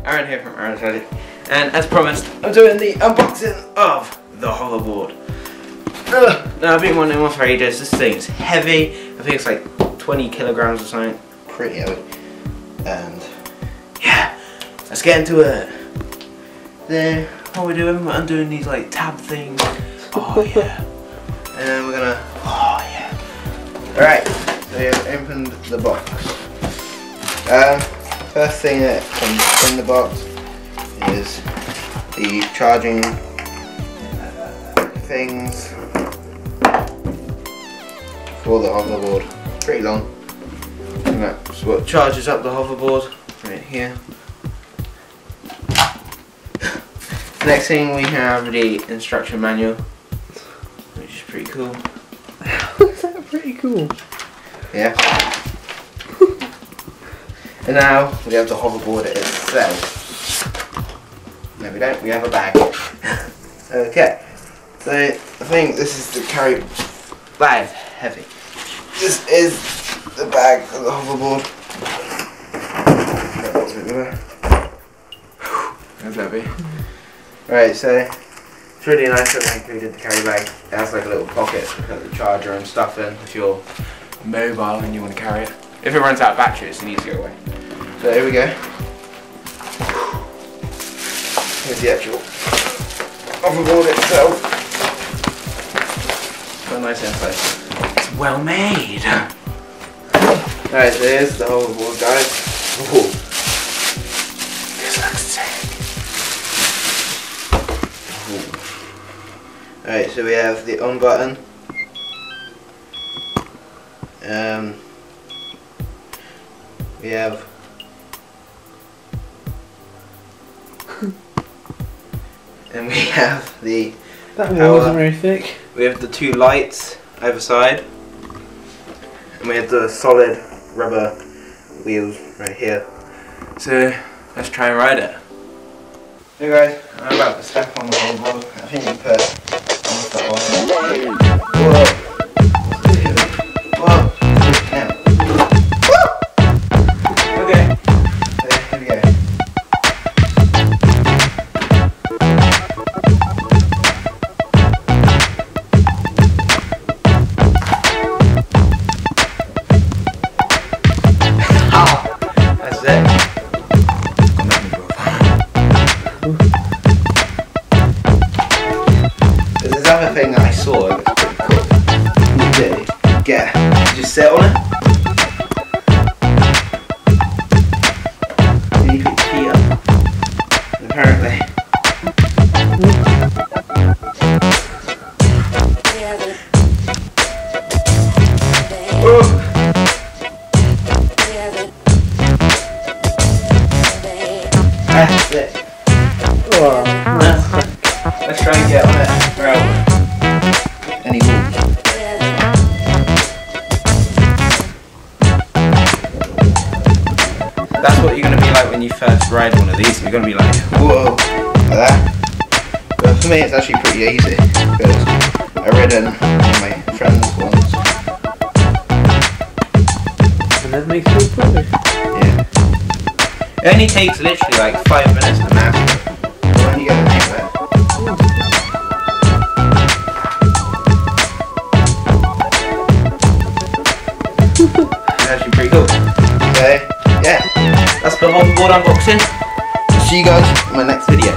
Aaron here from Aaron's Ready, and as promised, I'm doing the unboxing of the hoverboard. Now I've been wanting one for ages. This thing is heavy. I think it's like 20 kilograms or something. Pretty heavy. And yeah, let's get into it. Then what we're doing, we're undoing these like tab things. Oh yeah. And then we're gonna, oh yeah. Alright, so you've opened the box. First thing that comes in the box is the charging things for the hoverboard. Pretty long. And that's what charges up the hoverboard right here. Next thing we have the instruction manual, which is pretty cool. Is that pretty cool? Yeah. And now we have the hoverboard itself. No, we don't. We have a bag. Okay. So I think this is the carry bag. Heavy. This is the bag of the hoverboard. That's heavy. Right. So it's really nice that they included the carry bag. It has like a little pocket to put the charger and stuff in if you're mobile and you want to carry it. If it runs out of battery, it's an easy away. So here we go. Here's the actual hoverboard itself. Got a nice info. It's well made. Alright, so here's the hoverboard, guys. Ooh. This looks sick. Alright, so we have the on button. We have and we have the that one wasn't very thick. We have the two lights either side, and we have the solid rubber wheels right here. So let's try and ride it. Hey guys, I'm about to step on the hoverboard. I think you put that on. Whoa. Whoa. Now. There's this other thing that I saw that was pretty cool. You just sit on it. And you put your feet up. And apparently. Oh. That's it. Oh. Let's try and get on it without any walk. That's what you're going to be like when you first ride one of these. You're going to be like, whoa, like that. But for me it's actually pretty easy because I read in one of my friends once. And that makes you feel Yeah. It only takes literally like 5 minutes to master. When you get the hang of it. It's actually pretty cool. So yeah, that's the hoverboard unboxing. See you guys in my next video.